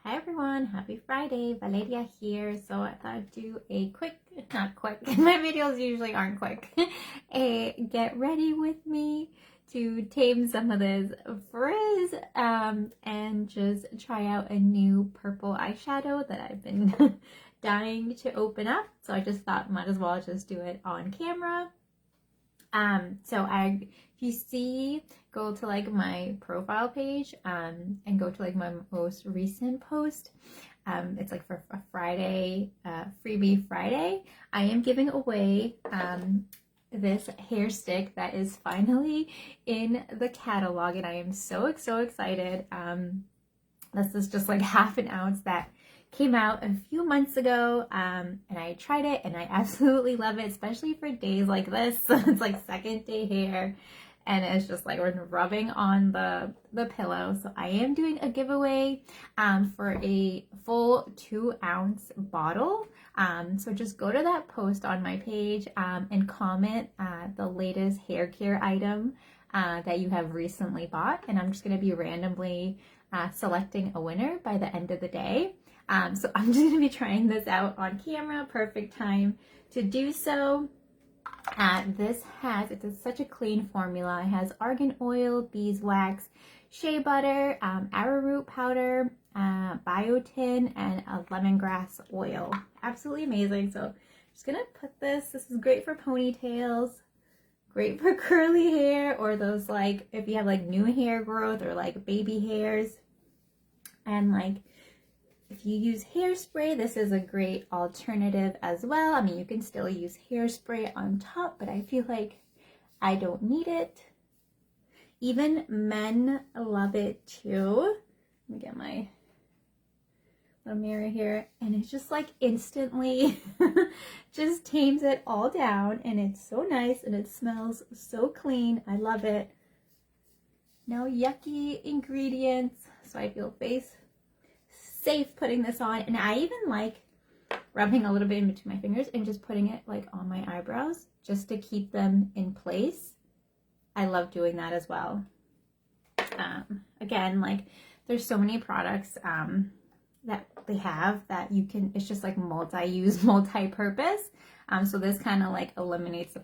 Hi everyone, happy Friday, Valeria here. So I thought I'd do a quick, not quick, my videos usually aren't quick, a get ready with me to tame some of this frizz and just try out a new purple eyeshadow that I've been dying to open up. So I just thought might as well just do it on camera. If you see, go to like my profile page, and go to like my most recent post. It's like for a Friday, freebie Friday. I am giving away, this hair stick that is finally in the catalog, and I am so excited. This is just like half an ounce that came out a few months ago, and I tried it and I absolutely love it, especially for days like this. It's like second day hair and it's just like we're rubbing on the pillow. So I am doing a giveaway for a full 2-ounce bottle. So just go to that post on my page and comment the latest hair care item that you have recently bought, and I'm just going to be randomly selecting a winner by the end of the day. So I'm just going to be trying this out on camera. Perfect time to do so. It's such a clean formula. It has argan oil, beeswax, shea butter, arrowroot powder, biotin, and a lemongrass oil. Absolutely amazing. So I'm just going to put this. This is great for ponytails, great for curly hair, or those like if you have like new hair growth or like baby hairs. And like if you use hairspray, this is a great alternative as well. I mean, you can still use hairspray on top, but I feel like I don't need it. Even men love it too. Let me get my little mirror here, and it's just like instantly just tames it all down, and it's so nice and it smells so clean. I love it. No yucky ingredients, so I feel safe putting this on. And I even like rubbing a little bit in between my fingers and just putting it like on my eyebrows just to keep them in place. I love doing that as well. Again, like there's so many products that they have that you can, it's just like multi-use, multi-purpose. So this kind of like eliminates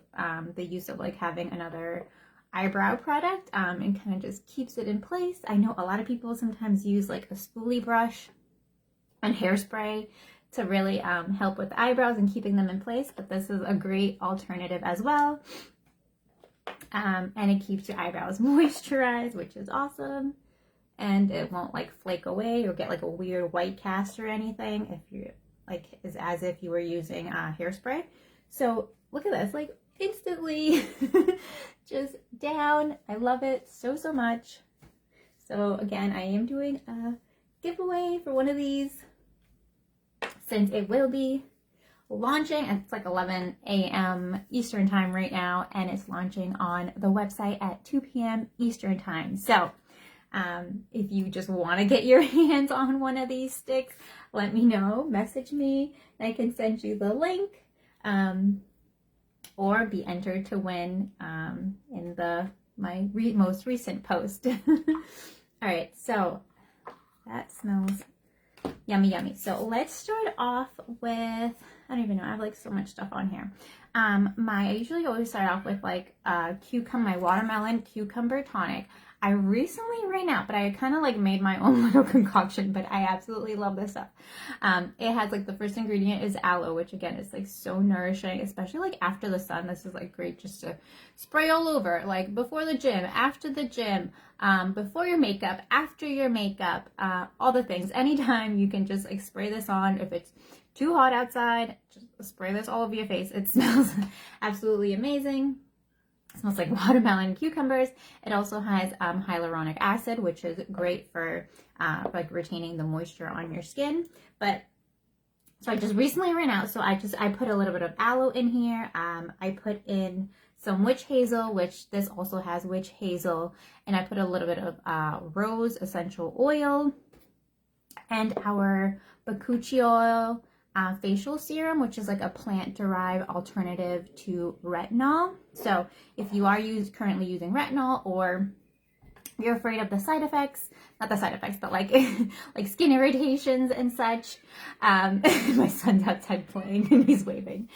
the use of like having another eyebrow product and kind of just keeps it in place. I know a lot of people sometimes use like a spoolie brush and hairspray to really help with the eyebrows and keeping them in place, but this is a great alternative as well. And it keeps your eyebrows moisturized, which is awesome, and it won't like flake away or get like a weird white cast or anything if you like, is as if you were using hairspray. So look at this, like instantly just down. I love it so much. So again, I am doing a giveaway for one of these, since it will be launching. It's like 11 a.m. Eastern time right now, and it's launching on the website at 2 p.m. Eastern time. So if you just want to get your hands on one of these sticks, let me know, message me, and I can send you the link, or be entered to win in my most recent post. All right, so that smells yummy. So let's start off with, I don't even know, I have like so much stuff on here. I usually always start off with like my watermelon cucumber tonic. I recently ran out, but I kind of like made my own little concoction, but I absolutely love this stuff. It has like the first ingredient is aloe, which again is like so nourishing, especially like after the sun. This is like great just to spray all over, like before the gym, after the gym, before your makeup, after your makeup, all the things. Anytime you can just like spray this on. If it's too hot outside, just spray this all over your face. It smells absolutely amazing. It smells like watermelon and cucumbers. It also has hyaluronic acid, which is great for like retaining the moisture on your skin. But so I just recently ran out, so I put a little bit of aloe in here. I put in some witch hazel, which this also has witch hazel, and I put a little bit of rose essential oil and our bakuchi oil facial serum, which is like a plant-derived alternative to retinol. So if you are currently using retinol, or you're afraid of the side effects, not the side effects, but like like skin irritations and such. My son's outside playing and he's waving.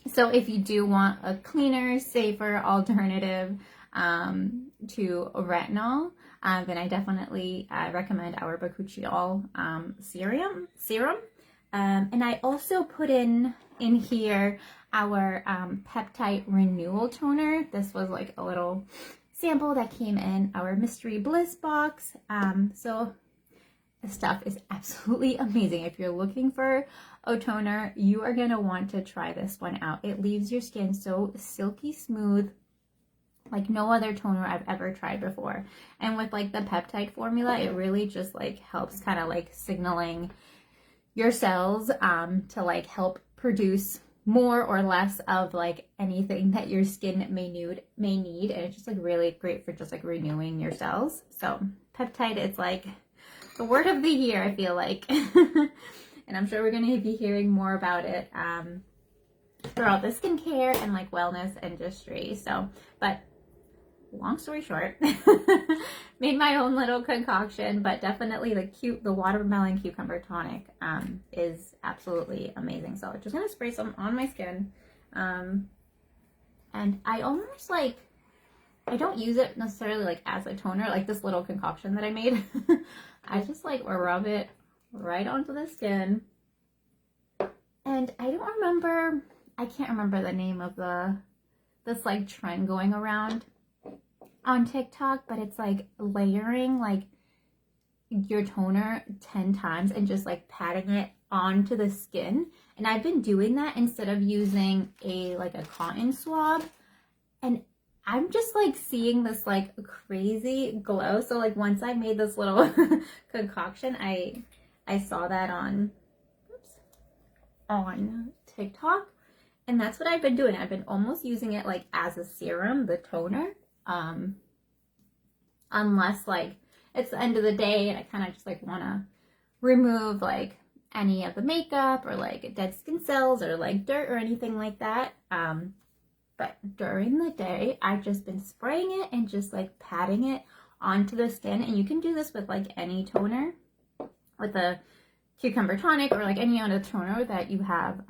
So if you do want a cleaner, safer alternative to retinol, then I definitely recommend our bakuchiol serum. And I also put in here our peptide renewal toner. This was like a little sample that came in our mystery bliss box. So this stuff is absolutely amazing. If you're looking for a toner, you are gonna want to try this one out. It leaves your skin so silky smooth, like no other toner I've ever tried before. And with like the peptide formula, it really just like helps kind of like signaling your cells to like help produce more or less of like anything that your skin may need. And it's just like really great for just like renewing your cells. So peptide is like the word of the year, I feel like. And I'm sure we're going to be hearing more about it throughout the skincare and like wellness industry. So, but long story short, made my own little concoction, but definitely the watermelon cucumber tonic is absolutely amazing. So I'm just gonna spray some on my skin, and I almost like, I don't use it necessarily like as a toner, like this little concoction that I made. I just like rub it right onto the skin, and I can't remember the name of this like trend going around on TikTok, but it's like layering like your toner 10 times and just like patting it onto the skin. And I've been doing that instead of using a cotton swab, and I'm just like seeing this like crazy glow. So like once I made this little concoction, I saw that on TikTok, and that's what I've been doing. I've been almost using it like as a serum, the toner. Unless like it's the end of the day and I kind of just like want to remove like any of the makeup or like dead skin cells or like dirt or anything like that. But during the day, I've just been spraying it and just like patting it onto the skin. And you can do this with like any toner, with a cucumber tonic or like any other toner that you have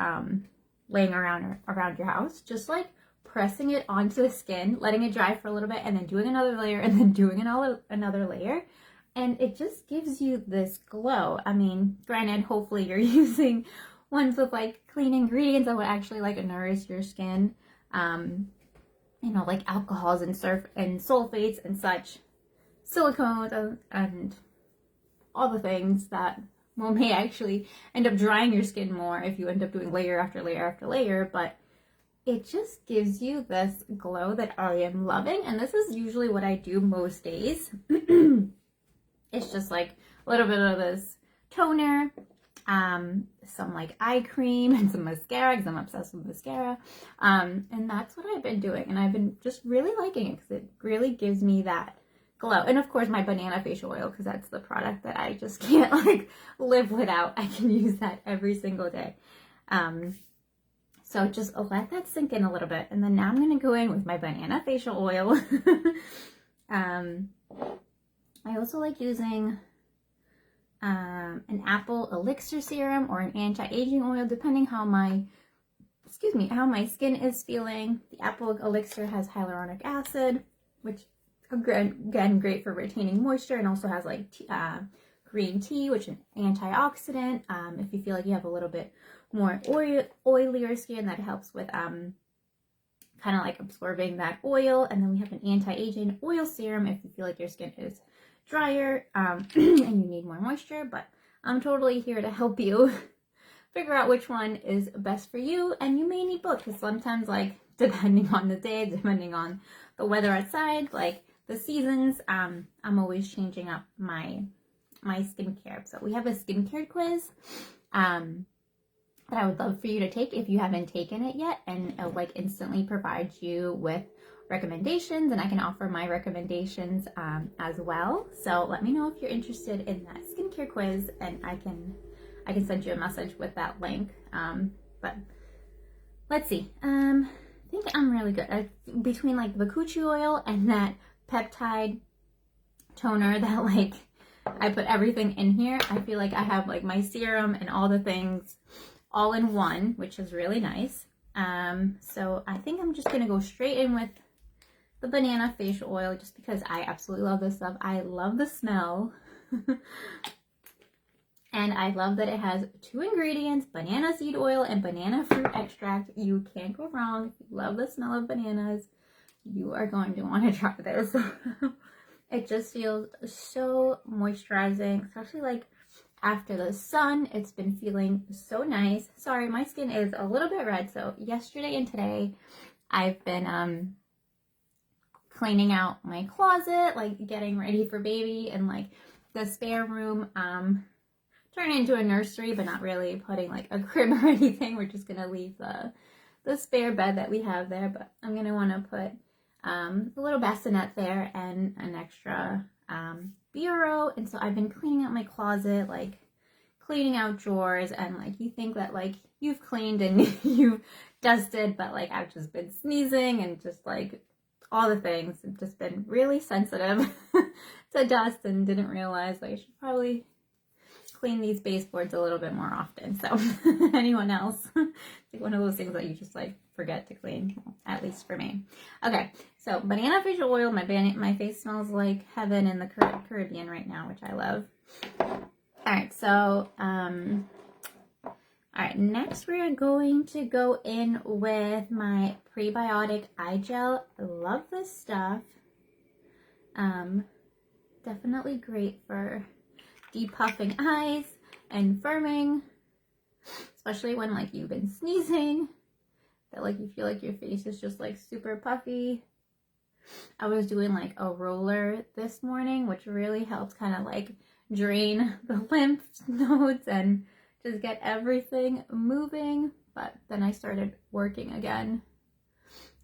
laying around your house. Just like pressing it onto the skin, letting it dry for a little bit, and then doing another layer, and then doing another layer. And it just gives you this glow. I mean, granted, hopefully you're using ones with like clean ingredients that would actually like nourish your skin. You know, like alcohols and sulfates and such, silicones and all the things that may actually end up drying your skin more if you end up doing layer after layer after layer. But it just gives you this glow that I am loving. And this is usually what I do most days. It's just like a little bit of this toner, some like eye cream and some mascara, because I'm obsessed with mascara. And that's what I've been doing. And I've been just really liking it because it really gives me that glow. And of course my banana facial oil, because that's the product that I just can't like live without. I can use that every single day. So just let that sink in a little bit. And then now I'm going to go in with my banana facial oil. I also like using an apple elixir serum or an anti-aging oil, depending how my skin is feeling. The apple elixir has hyaluronic acid, which again great for retaining moisture, and also has like green tea, which is an antioxidant. If you feel like you have a little bit more oilier skin, that helps with kind of like absorbing that oil. And then we have an anti-aging oil serum if you feel like your skin is drier and you need more moisture. But I'm totally here to help you figure out which one is best for you. And you may need both, because sometimes, like, depending on the day, depending on the weather outside, like the seasons, I'm always changing up my skincare. So we have a skincare quiz that I would love for you to take if you haven't taken it yet, and it'll like instantly provide you with recommendations, and I can offer my recommendations as well. So let me know if you're interested in that skincare quiz, and I can send you a message with that link. But let's see. think I'm really good. Between like the coochie oil and that peptide toner that like I put everything in here, I feel like I have like my serum and all the things all in one, which is really nice. So I think I'm just gonna go straight in with the banana facial oil just because I absolutely love this stuff. I love the smell. And I love that it has 2 ingredients, banana seed oil and banana fruit extract. You can't go wrong. If you love the smell of bananas, you are going to want to try this. It just feels so moisturizing, especially like after the sun. It's been feeling so nice. Sorry, my skin is a little bit red. So yesterday and today, I've been cleaning out my closet, like getting ready for baby, and like the spare room, turning into a nursery, but not really putting like a crib or anything. We're just gonna leave the spare bed that we have there, but I'm gonna want to put a little bassinet there and an extra bureau. And so I've been cleaning out my closet, like cleaning out drawers, and like you think that like you've cleaned and you've dusted, but like I've just been sneezing and just like all the things. I've just been really sensitive to dust and didn't realize I should probably clean these baseboards a little bit more often. So anyone else, it's like one of those things that you just like forget to clean, at least for me. Okay, so banana facial oil. My face smells like heaven in the Caribbean right now, which I love. All right, so all right, next we're going to go in with my prebiotic eye gel. I love this stuff. Definitely great for depuffing eyes and firming, especially when like you've been sneezing, that like you feel like your face is just like super puffy. I was doing like a roller this morning, which really helps kind of like drain the lymph nodes and just get everything moving. But then I started working again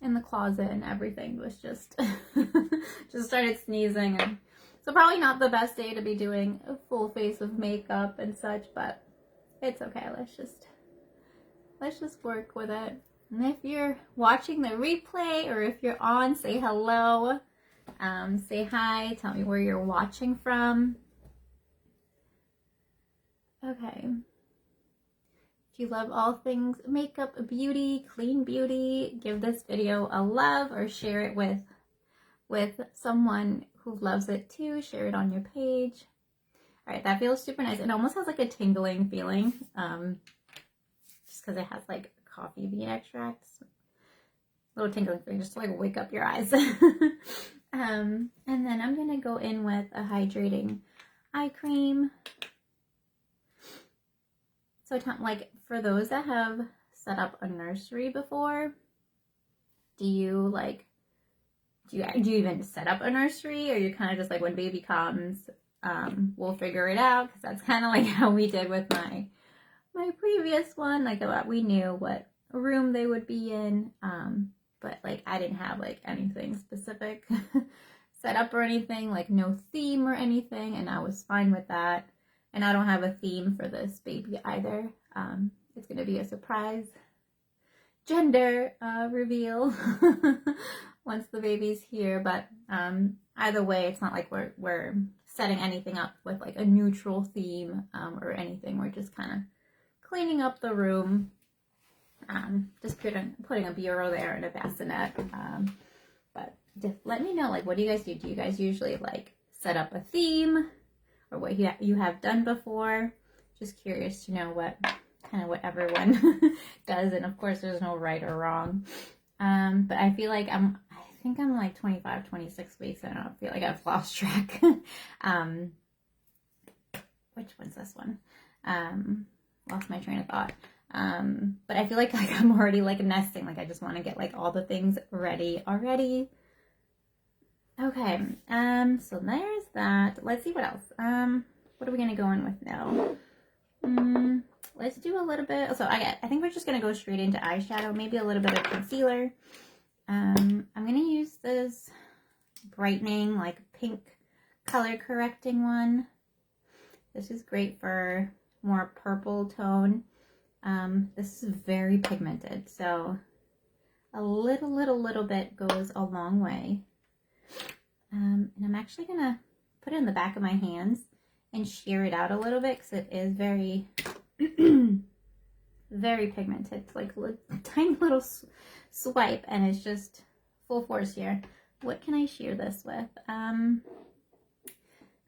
in the closet and everything was just just started sneezing. And so probably not the best day to be doing a full face of makeup and such, but it's okay. Let's just work with it. And if you're watching the replay or if you're on, say hello, say hi, tell me where you're watching from. Okay. If you love all things makeup, beauty, clean beauty, give this video a love or share it with someone who loves it too. Share it on your page. All right, that feels super nice. It almost has like a tingling feeling, just because it has like coffee bean extracts. Little tingling feeling just to like wake up your eyes. And then I'm gonna go in with a hydrating eye cream. So like for those that have set up a nursery before, do you even set up a nursery, or you're kind of just like when baby comes, we'll figure it out? Because that's kind of like how we did with my previous one. Like we knew what room they would be in, but like I didn't have like anything specific set up or anything, like no theme or anything, and I was fine with that. And I don't have a theme for this baby either. It's gonna be a surprise gender reveal once the baby's here, but either way, it's not like we're setting anything up with like a neutral theme or anything. We're just kind of cleaning up the room, just putting a bureau there and a bassinet. But just let me know, like, what do you guys do? Do you guys usually like set up a theme, or what you have done before? Just curious to know what everyone does, and of course there's no right or wrong. But I feel like I think I'm like 25, 26 weeks. I don't feel like I've lost track. Which one's this one? Lost my train of thought. But I feel like I'm already like nesting. Like I just want to get like all the things ready already. Okay. So there's that. Let's see what else. What are we gonna go in with now? Let's do a little bit. So I think we're just gonna go straight into eyeshadow. Maybe a little bit of concealer. I'm gonna use this brightening, like pink color correcting one. This is great for more purple tone. This is very pigmented, so A little bit goes a long way. And I'm actually gonna put it in the back of my hands and shear it out a little bit because it is very, very pigmented. It's like a tiny little swipe, and it's just full force here. What can I shear this with? I'm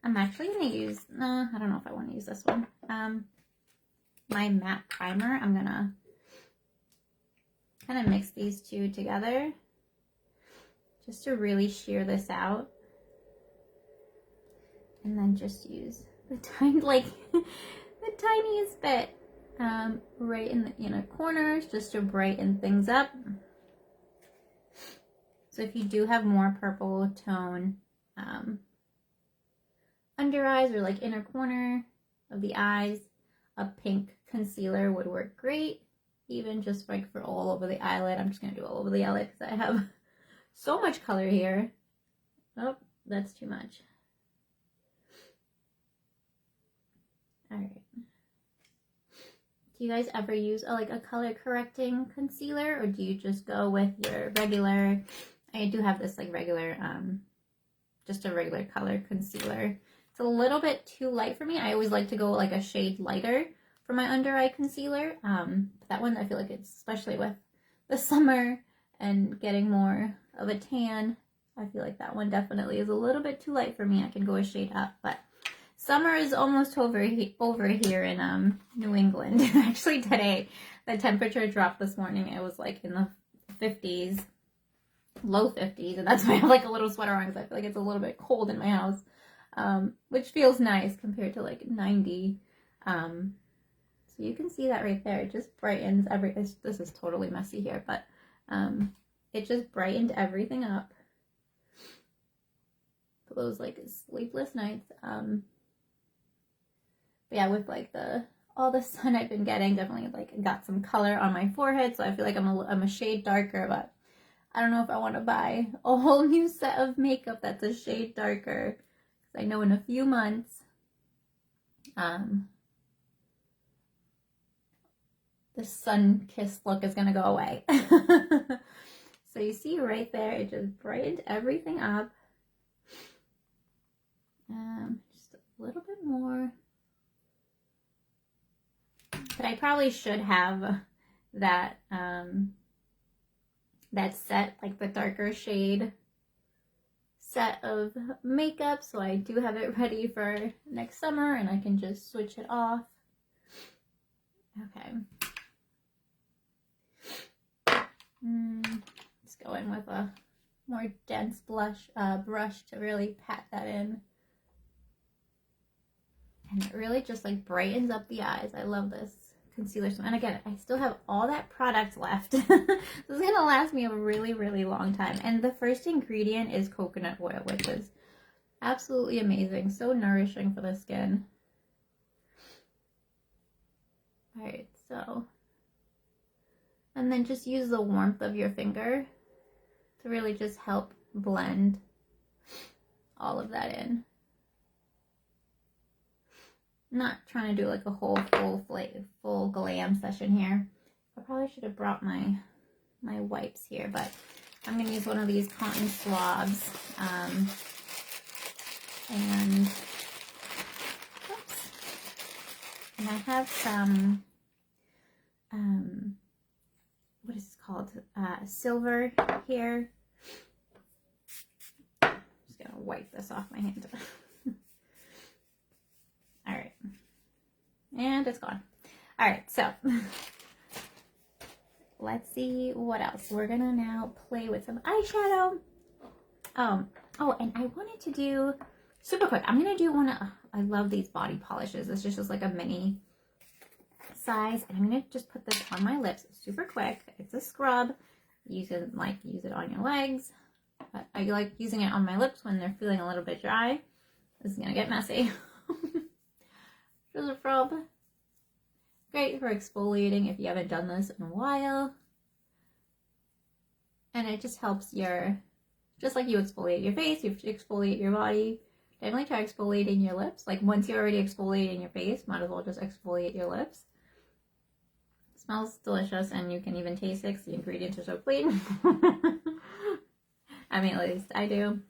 actually gonna use, I don't know if I want to use this one. My matte primer. I'm gonna kind of mix these two together just to really shear this out. And then just use the tiny, like the tiniest bit right in the inner corners just to brighten things up. So if you do have more purple tone under eyes or like inner corner of the eyes, a pink concealer would work great. Even just like for all over the eyelid. I'm just gonna do all over the eyelid because I have so much color here. Oh, that's too much. All right. Do you guys ever use like a color correcting concealer, or do you just go with your regular? I do have this like regular, just a regular color concealer. It's a little bit too light for me. I always like to go like a shade lighter for my under eye concealer. But that one, I feel like it's, especially with the summer and getting more of a tan, I feel like that one definitely is a little bit too light for me. I can go a shade up, but summer is almost over here in New England. Actually today, the temperature dropped this morning. It was like in the 50s, low 50s, and that's why I have like a little sweater on because I feel like it's a little bit cold in my house, which feels nice compared to like 90. So you can see that right there. It just brightens this is totally messy here, but it just brightened everything up for those like sleepless nights. But yeah, with like all the sun I've been getting, definitely like got some color on my forehead, so I feel like I'm a shade darker, but I don't know if I want to buy a whole new set of makeup that's a shade darker, because I know in a few months the sun-kissed look is going to go away. So you see right there, it just brightened everything up. Just a little bit more. But I probably should have that that set, like the darker shade set of makeup, so I do have it ready for next summer and I can just switch it off. Okay. Let's go in with a more dense brush to really pat that in. And it really just like brightens up the eyes. I love this concealer. And again, I still have all that product left. This is going to last me a really, really long time. And the first ingredient is coconut oil, which is absolutely amazing. So nourishing for the skin. All right, so. And then just use the warmth of your finger to really just help blend all of that in. I'm not trying to do like a whole full glam session here. I probably should have brought my wipes here, but I'm going to use one of these cotton swabs. And I have some, what is it called? Silver here. I'm just going to wipe this off my hand. All right. And it's gone. All right, so let's see what else. We're going to now play with some eyeshadow. Oh, and I wanted to do, super quick, I'm going to do one of, I love these body polishes. It's just like a mini size, and I'm going to just put this on my lips super quick. It's a scrub. You can like use it on your legs, but I like using it on my lips when they're feeling a little bit dry. This is going to get messy. Just a rub. Great for exfoliating if you haven't done this in a while. And it just helps just like you exfoliate your face, you exfoliate your body. Definitely try exfoliating your lips. Like once you're already exfoliating your face, might as well just exfoliate your lips. Smells delicious, and you can even taste it because the ingredients are so clean. I mean, at least I do.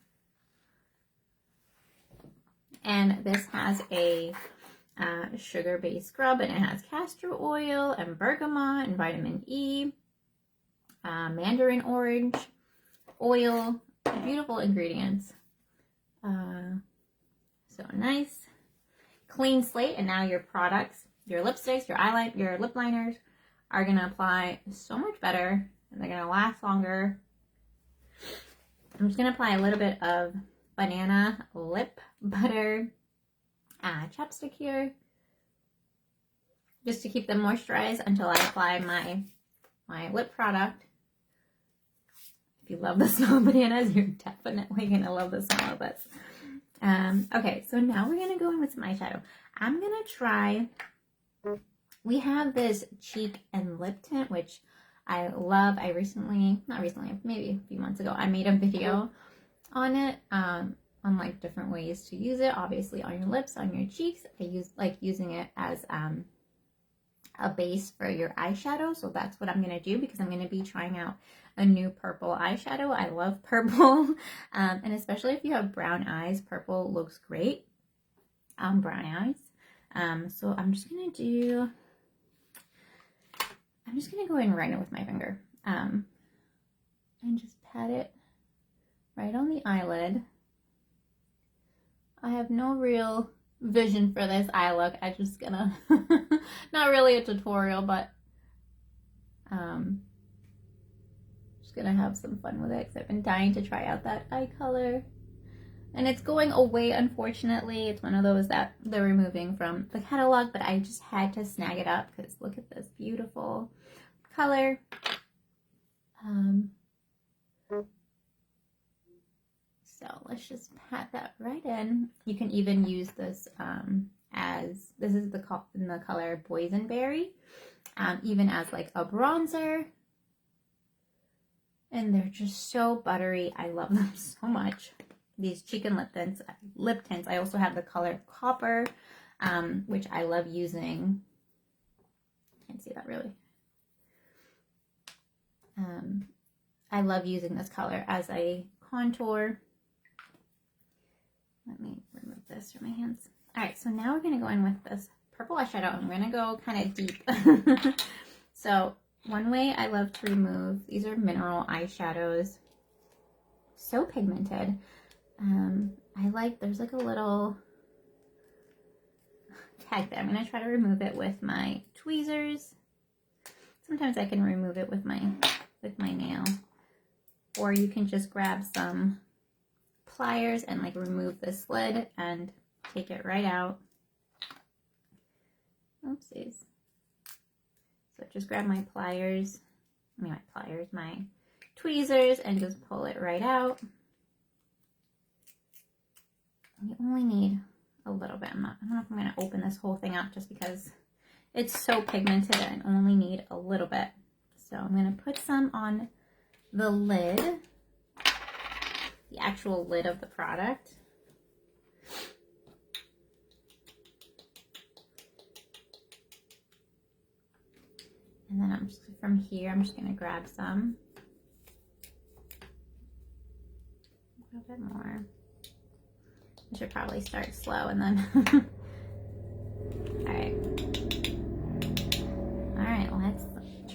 And this has a sugar-based scrub, and it has castor oil and bergamot and vitamin E, mandarin orange oil, beautiful ingredients. So nice, clean slate. And now your products, your lipsticks, your eyeliner, your lip liners are gonna apply so much better, and they're gonna last longer. I'm just gonna apply a little bit of banana lip butter chapstick here, just to keep them moisturized until I apply my lip product. If you love the smell of bananas, you're definitely gonna love the smell of this. Okay, so now we're gonna go in with some eyeshadow. I'm gonna try, we have this cheek and lip tint, which I love. I recently, not recently, maybe a few months ago, I made a video on it, on like different ways to use it. Obviously on your lips, on your cheeks. I like using it as a base for your eyeshadow. So that's what I'm going to do, because I'm going to be trying out a new purple eyeshadow. I love purple. And especially if you have brown eyes, purple looks great on brown eyes. So I'm just going to go in right in with my finger, and just pat it right on the eyelid. I have no real vision for this eye look. I'm just gonna, not really a tutorial, but just gonna have some fun with it, because I've been dying to try out that eye color. And it's going away, unfortunately. It's one of those that they're removing from the catalog, but I just had to snag it up because look at this beautiful color. So let's just pat that right in. You can even use this as, this is in the color Boysenberry, even as like a bronzer. And they're just so buttery. I love them so much. These cheek and lip tints. I also have the color Copper, which I love using. Can't see that really. I love using this color as a contour. Let me remove this from my hands. All right, so now we're gonna go in with this purple eyeshadow. I'm gonna go kind of deep. So one way I love to remove, these are mineral eyeshadows. So pigmented. I like, there's like a little tag there. I'm gonna try to remove it with my tweezers. Sometimes I can remove it with my nail, or you can just grab some pliers and like remove this lid and take it right out. Oopsies. So just grab my pliers, my tweezers, and just pull it right out. You only need a little bit. I don't know if I'm going to open this whole thing up just because it's so pigmented and I only need a little bit. So I'm going to put some on the lid, the actual lid of the product. And then I'm just, from here, I'm just going to grab some. A little bit more. I should probably start slow and then. All right, let's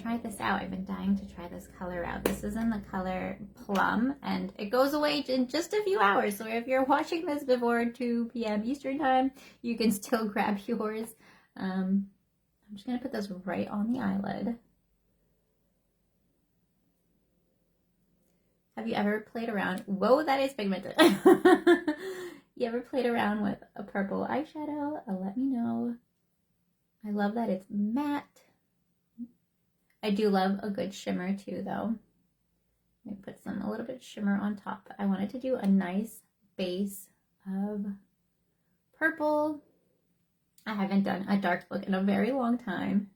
try this out. I've been dying to try this color out. This is in the color Plum, and it goes away in just a few hours. So if you're watching this before 2 p.m. Eastern time, you can still grab yours. I'm just gonna put this right on the eyelid. Have you ever played around? Whoa, that is pigmented. You ever played around with a purple eyeshadow? Let me know. I love that it's matte. I do love a good shimmer too, though. Let me put a little bit of shimmer on top. I wanted to do a nice base of purple. I haven't done a dark look in a very long time.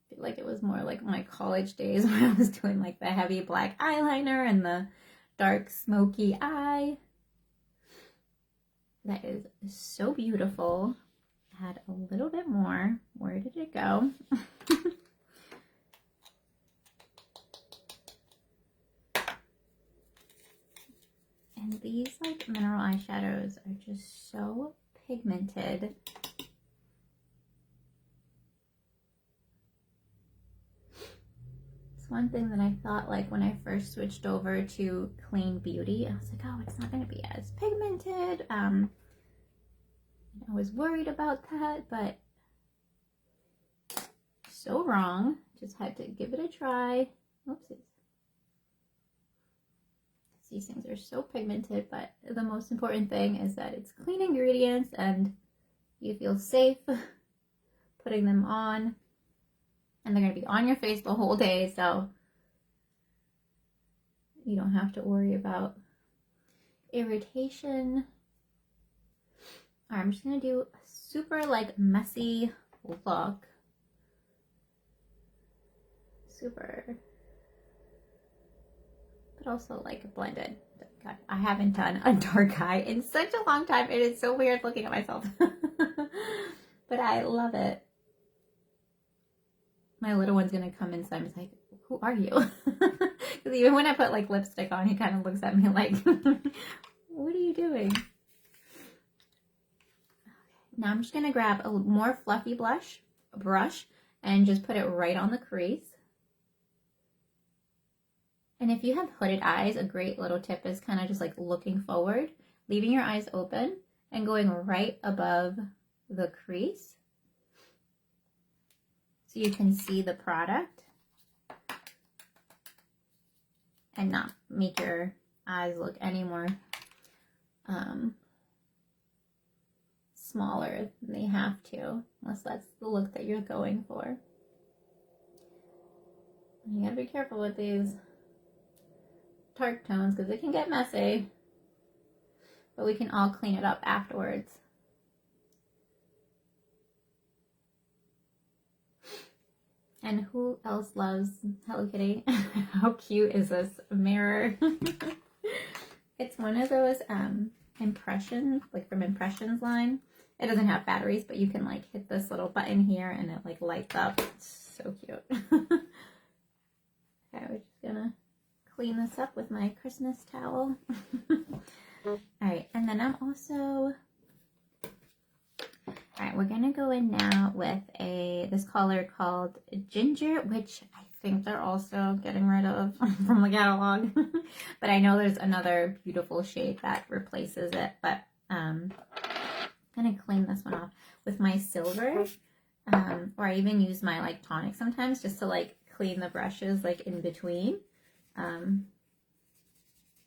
I feel like it was more like my college days when I was doing like the heavy black eyeliner and the dark smoky eye. That is so beautiful. Add a little bit more. Where did it go? And these like mineral eyeshadows are just so pigmented. It's one thing that I thought, like when I first switched over to clean beauty, I was like, oh, it's not going to be as pigmented. I was worried about that, but so wrong. Just had to give it a try. Oopsies. These things are so pigmented, but the most important thing is that it's clean ingredients and you feel safe putting them on, and they're going to be on your face the whole day, so you don't have to worry about irritation. All right, I'm just going to do a super like messy look. Super, but also like blended. God, I haven't done a dark eye in such a long time. It is so weird looking at myself. But I love it. My little one's gonna come inside and be like, who are you? Because even when I put like lipstick on, he kind of looks at me like, what are you doing? Okay. Now I'm just gonna grab a more fluffy brush and just put it right on the crease. And if you have hooded eyes, a great little tip is kind of just like looking forward, leaving your eyes open and going right above the crease so you can see the product and not make your eyes look any more smaller than they have to, unless that's the look that you're going for. You gotta be careful with these dark tones because it can get messy, but we can all clean it up afterwards. And who else loves Hello Kitty? How cute is this mirror? It's one of those impressions, like from Impressions line. It doesn't have batteries, but you can like hit this little button here and it like lights up. It's so cute. Okay, we're just gonna clean this up with my Christmas towel. All right, and then I'm also, all right, we're gonna go in now with this color called Ginger, which I think they're also getting rid of from the catalog. But I know there's another beautiful shade that replaces it, but I'm gonna clean this one off with my silver, or I even use my like tonic sometimes just to like clean the brushes like in between.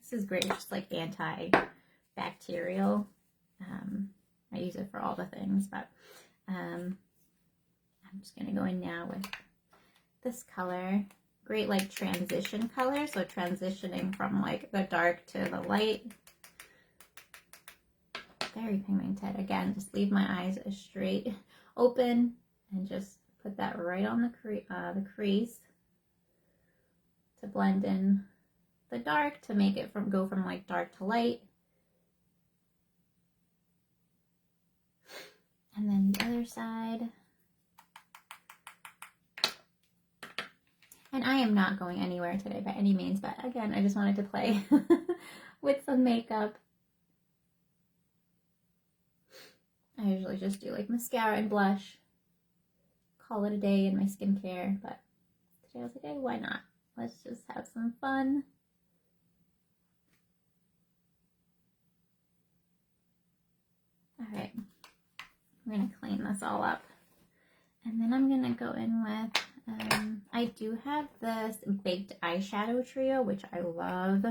This is great, just like anti-bacterial. I use it for all the things, but I'm just gonna go in now with this color. Great like transition color, so transitioning from like the dark to the light. Very pigmented. Again, just leave my eyes straight open and just put that right on the crease to blend in the dark, to make it go from like dark to light. And then the other side. And I am not going anywhere today by any means, but again, I just wanted to play with some makeup. I usually just do like mascara and blush, call it a day in my skincare, but today I was like, hey, why not? Let's just have some fun. All right, I'm gonna clean this all up. And then I'm gonna go in with, I do have this baked eyeshadow trio, which I love.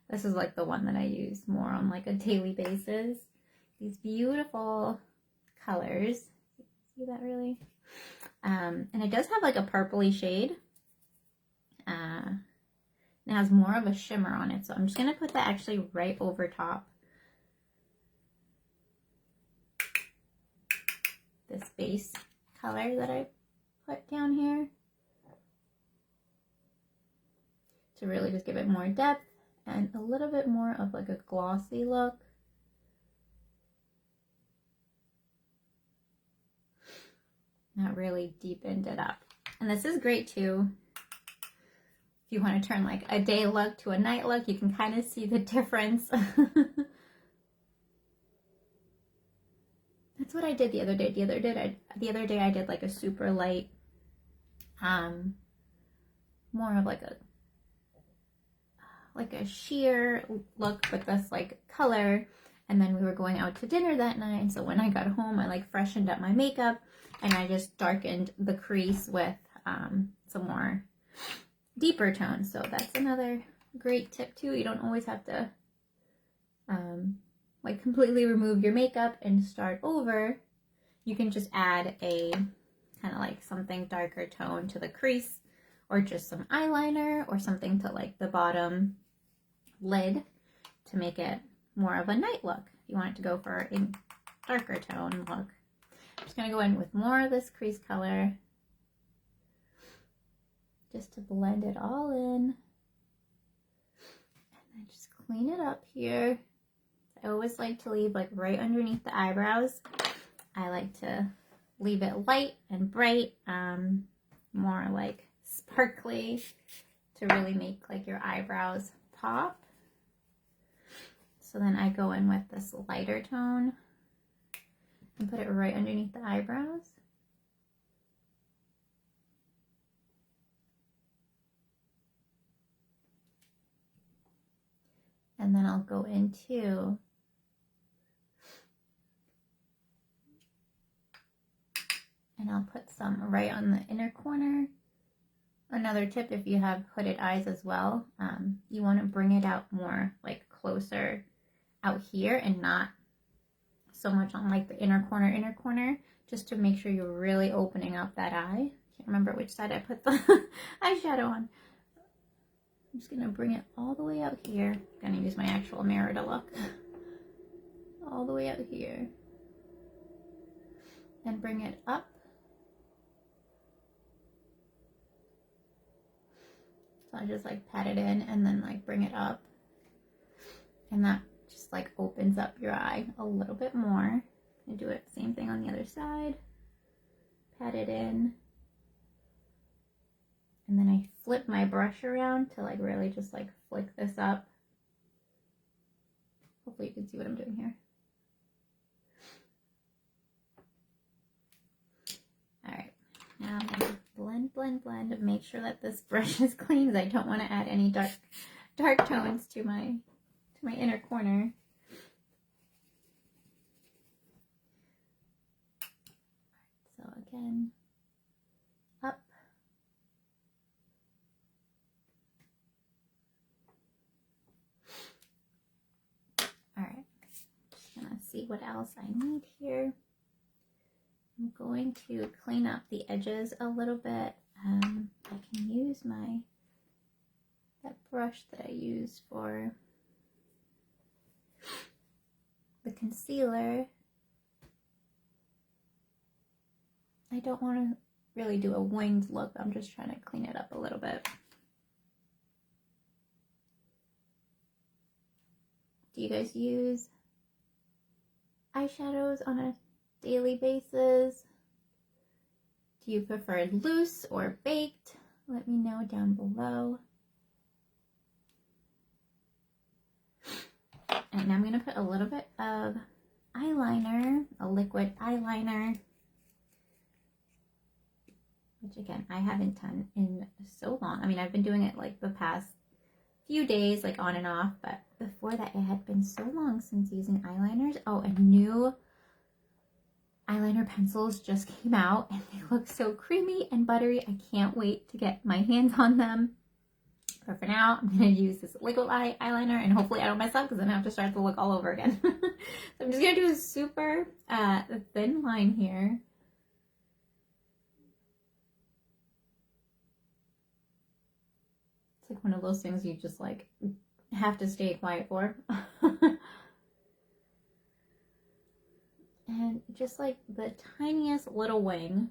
This is like the one that I use more on like a daily basis. These beautiful colors. See that really? And it does have like a purpley shade. It has more of a shimmer on it. So I'm just gonna put that actually right over top this base color that I put down here to really just give it more depth and a little bit more of like a glossy look. That really deepened it up. And this is great too If you want to turn like a day look to a night look, you can kind of see the difference. That's what I did the other day. The other day I did like a super light, more of like a sheer look with this like color. And then we were going out to dinner that night. And so when I got home, I like freshened up my makeup and I just darkened the crease with some more deeper tones. So that's another great tip too. You don't always have to like completely remove your makeup and start over. You can just add a kind of like something darker tone to the crease, or just some eyeliner or something to like the bottom lid to make it more of a night look. If you want it to go for a darker tone look. I'm just going to go in with more of this crease color just to blend it all in. And then just clean it up here. I always like to leave like right underneath the eyebrows. I like to leave it light and bright, more like sparkly to really make like your eyebrows pop. So then I go in with this lighter tone and put it right underneath the eyebrows. And then I'll go into and I'll put some right on the inner corner. Another tip, if you have hooded eyes as well, you want to bring it out more like closer out here and not so much on like the inner corner, just to make sure you're really opening up that eye. Can't remember which side I put the eyeshadow on. I'm just going to bring it all the way out here. I'm going to use my actual mirror to look. All the way out here. And bring it up. So I just like pat it in and then like bring it up. And that just like opens up your eye a little bit more. And do it same thing on the other side. Pat it in. And then I flip my brush around to like really just like flick this up. Hopefully you can see what I'm doing here. Alright, now I'm going to blend, make sure that this brush is clean because I don't want to add any dark tones to my inner corner. So again, up. Alright, just gonna see what else I need here. I'm going to clean up the edges a little bit. I can use that brush that I use for the concealer. I don't want to really do a winged look. I'm just trying to clean it up a little bit. Do you guys use eyeshadows on a daily basis? Do you prefer loose or baked? Let me know down below. And I'm going to put a little bit of eyeliner, a liquid eyeliner, which again, I haven't done in so long. I mean, I've been doing it like the past few days, like on and off, but before that, it had been so long since using eyeliners. Oh, and new eyeliner pencils just came out and they look so creamy and buttery. I can't wait to get my hands on them. But for now, I'm going to use this liquid eyeliner and hopefully I don't mess up because then I have to start the look all over again. So I'm just going to do a super thin line here. It's like one of those things you just like have to stay quiet for. And just like the tiniest little wing.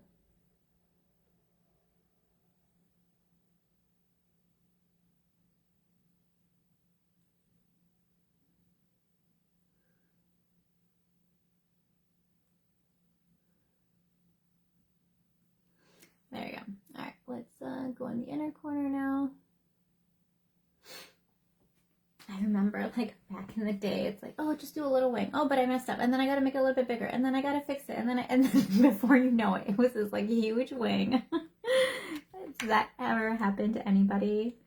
There you go. All right, let's go in the inner corner now. remember like back in the day, it's like, oh, just do a little wing. Oh, but I messed up. And then I got to make it a little bit bigger. And then I got to fix it. And then before you know it, it was this like huge wing. Does that ever happen to anybody?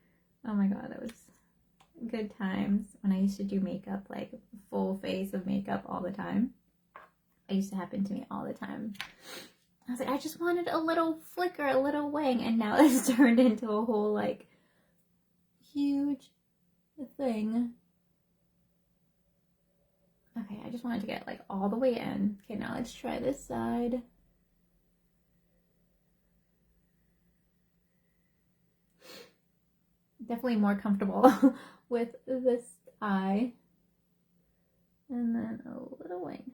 Oh my God, that was good times when I used to do makeup, like full face of makeup all the time. It used to happen to me all the time. I was like, I just wanted a little flicker, a little wing. And now it's turned into a whole like huge thing. Okay, I just wanted to get like all the way in. Okay, now let's try this side. Definitely more comfortable with this eye. And then a little wing.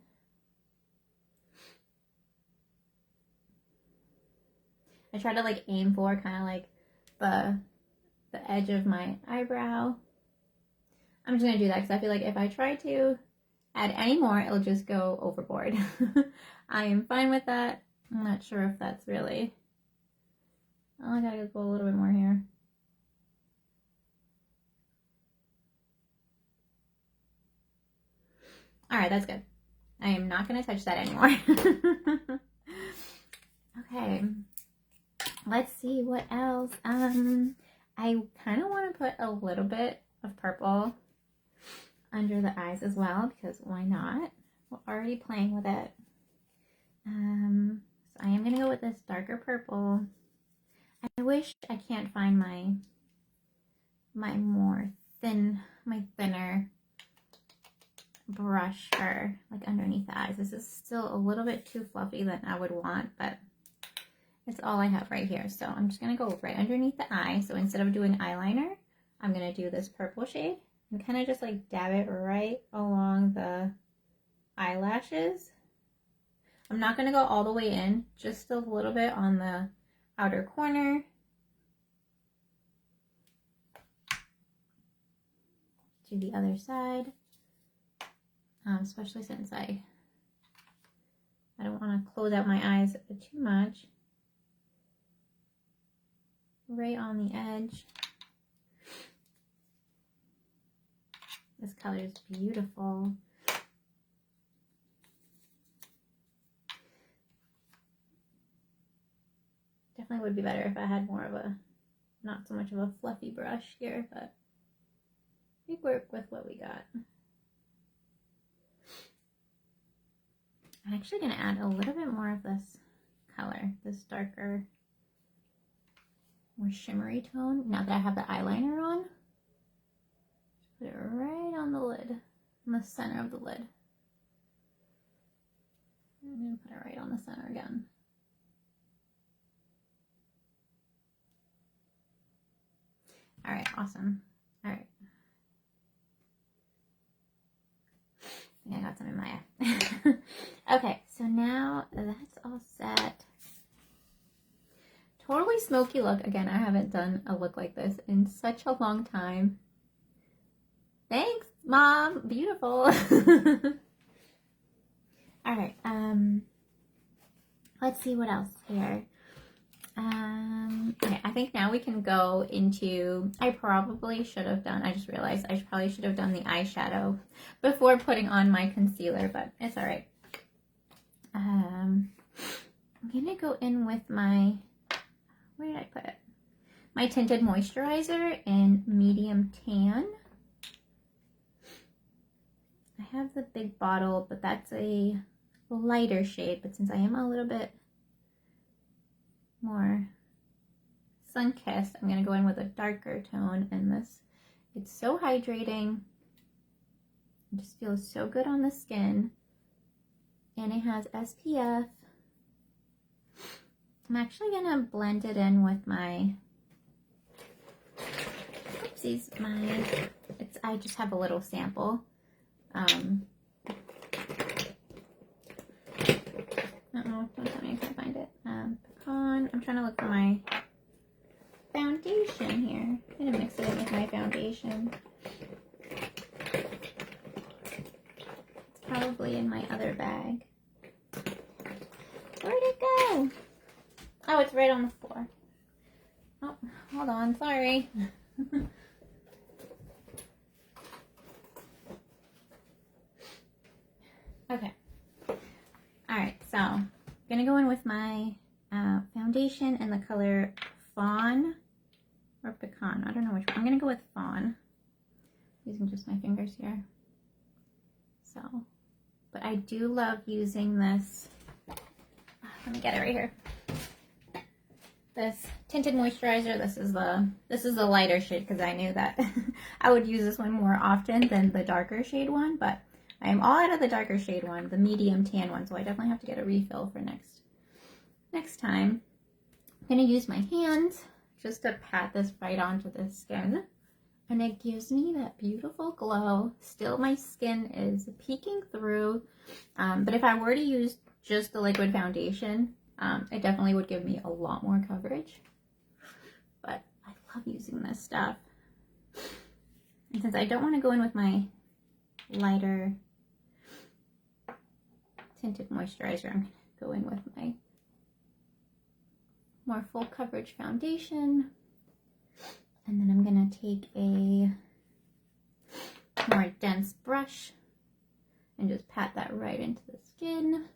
I try to like aim for kind of like the edge of my eyebrow. I'm just gonna do that because I feel like if I try to add any more, it'll just go overboard. I am fine with that. I'm not sure if that's really... Oh, I gotta go a little bit more here. Alright, that's good. I am not gonna touch that anymore. Okay. Let's see what else. I kind of want to put a little bit of purple under the eyes as well, because why not? We're already playing with it. So I am going to go with this darker purple. I wish I can't find my thinner brush for like underneath the eyes. This is still a little bit too fluffy than I would want, but it's all I have right here. So I'm just going to go right underneath the eye. So instead of doing eyeliner, I'm going to do this purple shade and kind of just like dab it right along the eyelashes. I'm not going to go all the way in, just a little bit on the outer corner. Do the other side, especially since I don't want to close out my eyes too much. Right on the edge. This color is beautiful. Definitely would be better if I had more of a, not so much of a fluffy brush here, but we work with what we got. I'm actually going to add a little bit more of this color, this darker, more shimmery tone. Now that I have the eyeliner on, put it right on the lid, in the center of the lid. I'm going to put it right on the center again. All right, awesome. All right. I think I got some in my eye. Okay, so now that's all set. Totally smoky look. Again, I haven't done a look like this in such a long time. Thanks, Mom. Beautiful. All right. Let's see what else here. Okay, I think now we can go into, I probably should have done, I just realized I probably should have done the eyeshadow before putting on my concealer, but it's all right. I'm gonna go in with my, where did I put it? My tinted moisturizer in medium tan. I have the big bottle, but that's a lighter shade, but since I am a little bit more sun-kissed, I'm going to go in with a darker tone in this. It's so hydrating. It just feels so good on the skin. And it has SPF. I'm actually going to blend it in with my, oopsies, I just have a little sample. Don't tell me I can't find it. Pecan. I'm trying to look for my foundation here. I'm gonna mix it in with my foundation. It's probably in my other bag. Where'd it go? Oh, it's right on the floor. Oh, hold on. Sorry. gonna go in with my foundation in the color Fawn or Pecan. I don't know which one. I'm gonna go with Fawn. Using just my fingers here. So, but I do love using this. Let me get it right here. This tinted moisturizer. This is the lighter shade because I knew that I would use this one more often than the darker shade one, but I am all out of the darker shade one, the medium tan one, so I definitely have to get a refill for next time. I'm gonna use my hands just to pat this right onto the skin, and it gives me that beautiful glow. Still, my skin is peeking through, but if I were to use just the liquid foundation, it definitely would give me a lot more coverage. But I love using this stuff. And since I don't want to go in with my lighter tinted moisturizer, I'm going to go in with my more full coverage foundation. And then I'm going to take a more dense brush and just pat that right into the skin.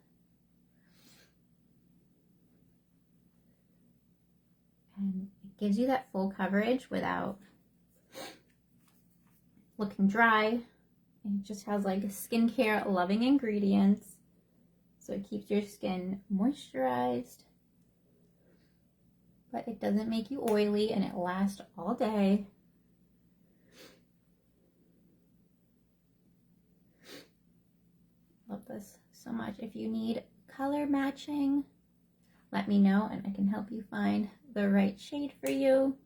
And it gives you that full coverage without looking dry. It just has like skincare loving ingredients. So it keeps your skin moisturized, but it doesn't make you oily, and it lasts all day. Love this so much. If you need color matching, let me know and I can help you find the right shade for you.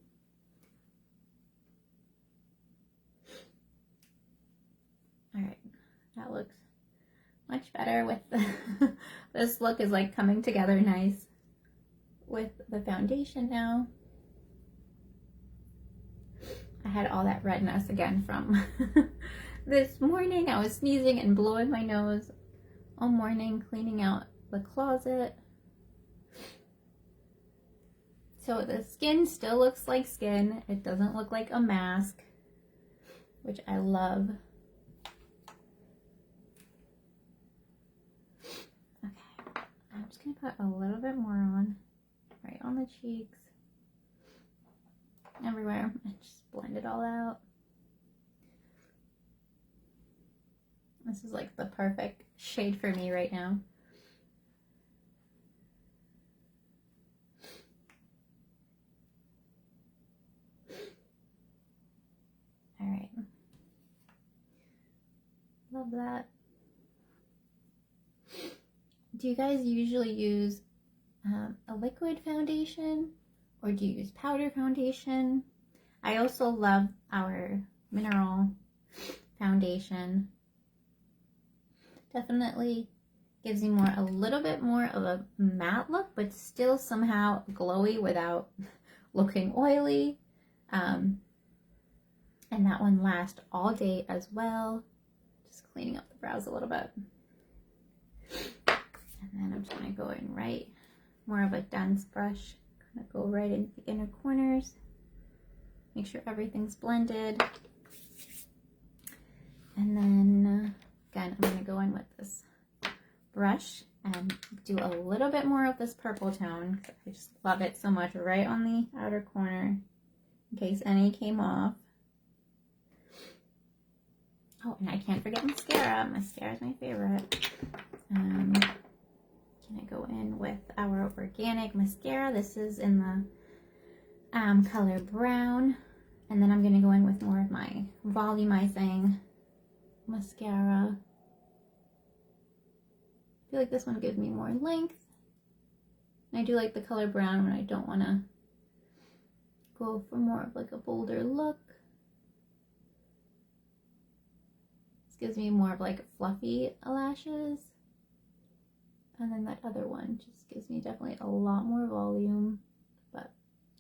All right, that looks much better with the this look is like coming together nice with the foundation now. I had all that redness again from this morning. I was sneezing and blowing my nose all morning, cleaning out the closet. So the skin still looks like skin. It doesn't look like a mask, which I love. Okay, I'm just gonna put a little bit more on, right on the cheeks, everywhere, and just blend it all out. This is like the perfect shade for me right now. All right, love that. Do you guys usually use a liquid foundation, or do you use powder foundation? I also love our mineral foundation. Definitely gives you a little bit more of a matte look, but still somehow glowy without looking oily. And that one lasts all day as well. Just cleaning up the brows a little bit. And then I'm just going to go in right, more of a dense brush. Kind of go right into the inner corners. Make sure everything's blended. And then, again, I'm going to go in with this brush and do a little bit more of this purple tone. I just love it so much right on the outer corner in case any came off. Oh, and I can't forget mascara. Mascara is my favorite. Can I go in with our organic mascara? This is in the color brown. And then I'm going to go in with more of my volumizing mascara. I feel like this one gives me more length. And I do like the color brown when I don't want to go for more of like a bolder look. Gives me more of like fluffy lashes, and then that other one just gives me definitely a lot more volume. But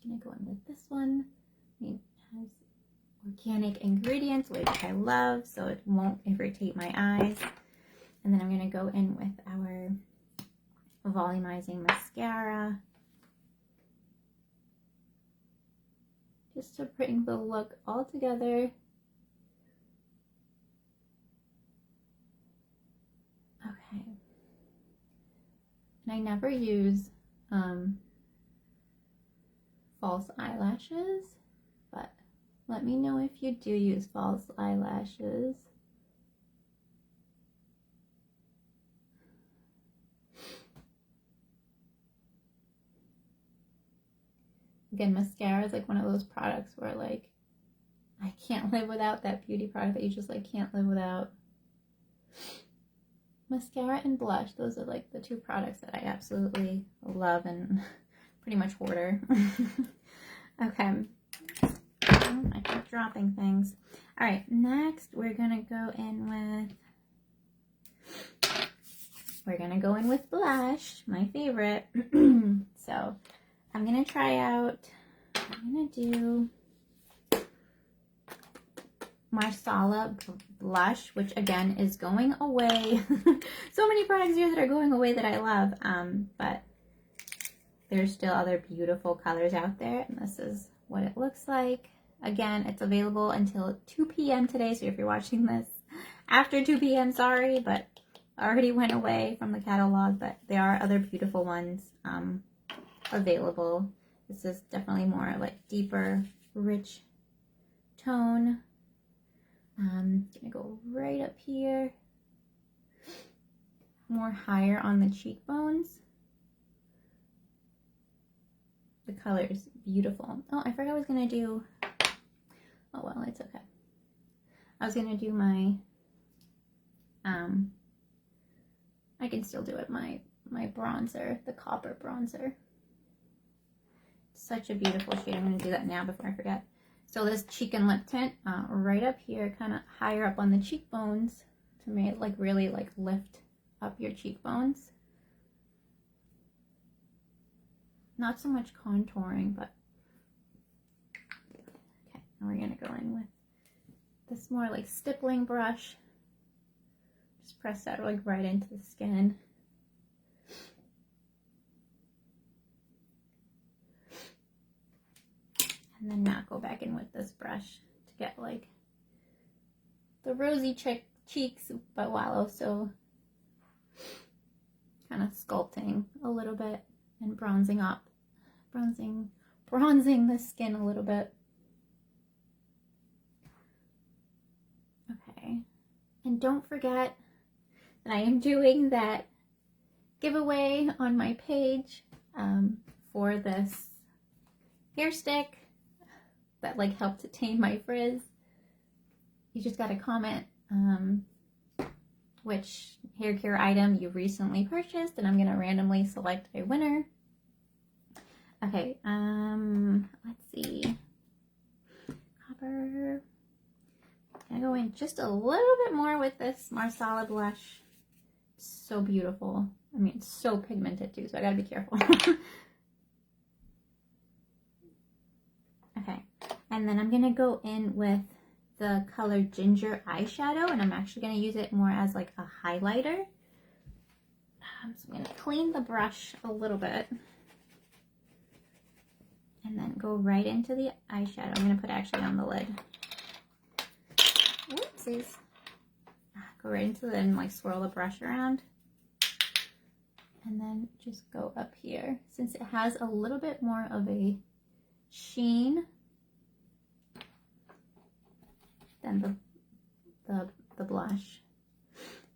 I'm gonna go in with this one. It has organic ingredients, which I love, so it won't irritate my eyes. And then I'm gonna go in with our volumizing mascara just to bring the look all together. And I never use false eyelashes, but let me know if you do use false eyelashes. Again, mascara is like one of those products where like I can't live without that beauty product that you just like can't live without. Mascara and blush, those are like the two products that I absolutely love and pretty much hoarder. Okay. I keep dropping things. All right, next we're gonna go in with blush, my favorite. So I'm gonna do Marsala blush, which again is going away. So many products here that are going away that I love, but there's still other beautiful colors out there, and this is what it looks like. Again, it's available until 2 p.m. today, so if you're watching this after 2 p.m., sorry, but already went away from the catalog, but there are other beautiful ones available. This is definitely more like deeper, rich tone. Gonna go right up here, more higher on the cheekbones. The color is beautiful. Oh, I forgot I was gonna do, oh well, it's okay. I was gonna do my, I can still do it, my bronzer, the copper bronzer. Such a beautiful shade. I'm gonna do that now before I forget. So this cheek and lip tint, right up here, kind of higher up on the cheekbones to make it like really like lift up your cheekbones. Not so much contouring, but okay. Now we're gonna go in with this more like stippling brush. Just press that like right into the skin. And then now go back in with this brush to get like the rosy cheeks, but while also kind of sculpting a little bit and bronzing the skin a little bit. Okay, and don't forget that I am doing that giveaway on my page for this hair stick that like helped to tame my frizz. You just gotta comment which hair care item you recently purchased, and I'm gonna randomly select a winner. Okay, let's see. Copper. I'm gonna go in just a little bit more with this Marsala blush. So beautiful. I mean, it's so pigmented too, so I gotta be careful. Okay, and then I'm gonna go in with the color Ginger eyeshadow, and I'm actually gonna use it more as like a highlighter. So I'm gonna clean the brush a little bit and then go right into the eyeshadow. I'm gonna put it actually on the lid. Whoopsies. Go right into it and like swirl the brush around. And then just go up here. Since it has a little bit more of a sheen than the blush.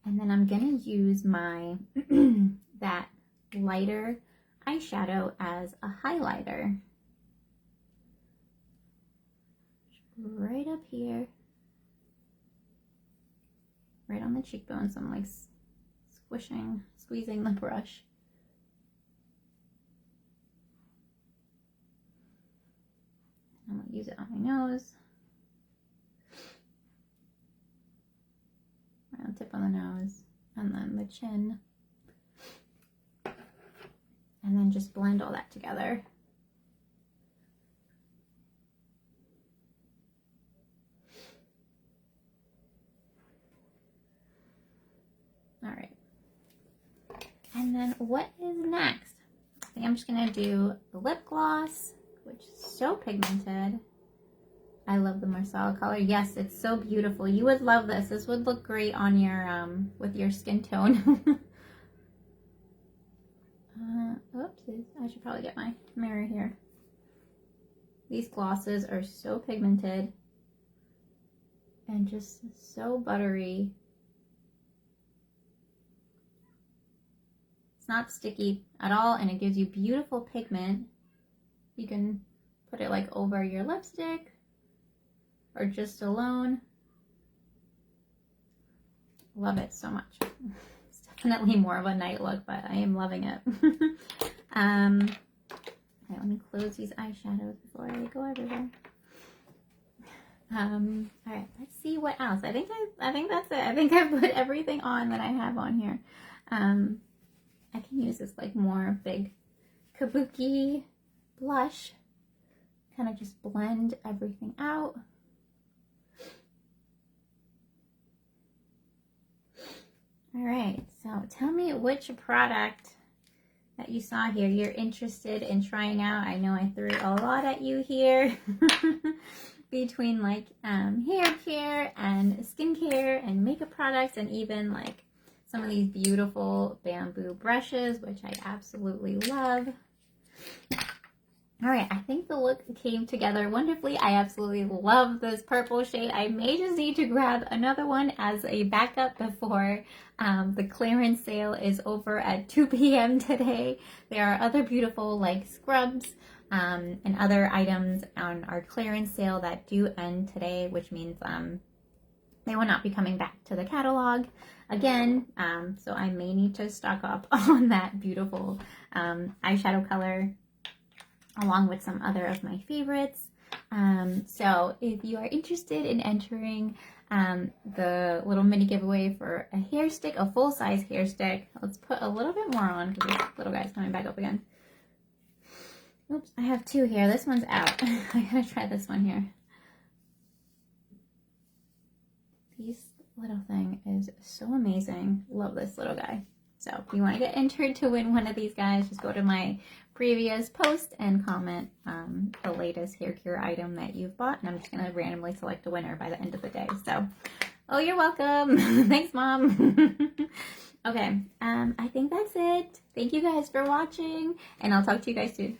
And then I'm gonna use my that lighter eyeshadow as a highlighter. Right up here. Right on the cheekbones. I'm like squeezing the brush. I'm gonna use it on my nose. Round tip on the nose, and then the chin. And then just blend all that together. All right. And then what is next? I think I'm just gonna do the lip gloss, which is so pigmented. I love the Marsala color. Yes, it's so beautiful. You would love this. This would look great on your with your skin tone. Whoopsies. I should probably get my mirror here. These glosses are so pigmented and just so buttery. It's not sticky at all, and it gives you beautiful pigment. You can put it like over your lipstick or just alone. Love it so much. It's definitely more of a night look, but I am loving it. Okay, let me close these eyeshadows before I go everywhere. All right, let's see what else. I think that's it. I think I've put everything on that I have on here. I can use this like more big kabuki blush. Kind of just blend everything out. All right, so tell me which product that you saw here you're interested in trying out. I know I threw a lot at you here between like hair care and skincare and makeup products, and even like some of these beautiful bamboo brushes, which I absolutely love. All right, I think the look came together wonderfully. I absolutely love this purple shade. I may just need to grab another one as a backup before the clearance sale is over at 2 p.m. today. There are other beautiful like scrubs and other items on our clearance sale that do end today, which means they will not be coming back to the catalog again. So I may need to stock up on that beautiful eyeshadow color, along with some other of my favorites. So if you are interested in entering the little mini giveaway for a hair stick, a full-size hair stick, let's put a little bit more on because this little guy's coming back up again. Oops, I have two here. This one's out. I gotta try this one here. This little thing is so amazing. Love this little guy. So if you want to get entered to win one of these guys, just go to my previous post and comment the latest hair care item that you've bought, and I'm just going to randomly select a winner by the end of the day. So, oh, you're welcome. Thanks, Mom. Okay, I think that's it. Thank you guys for watching, and I'll talk to you guys soon.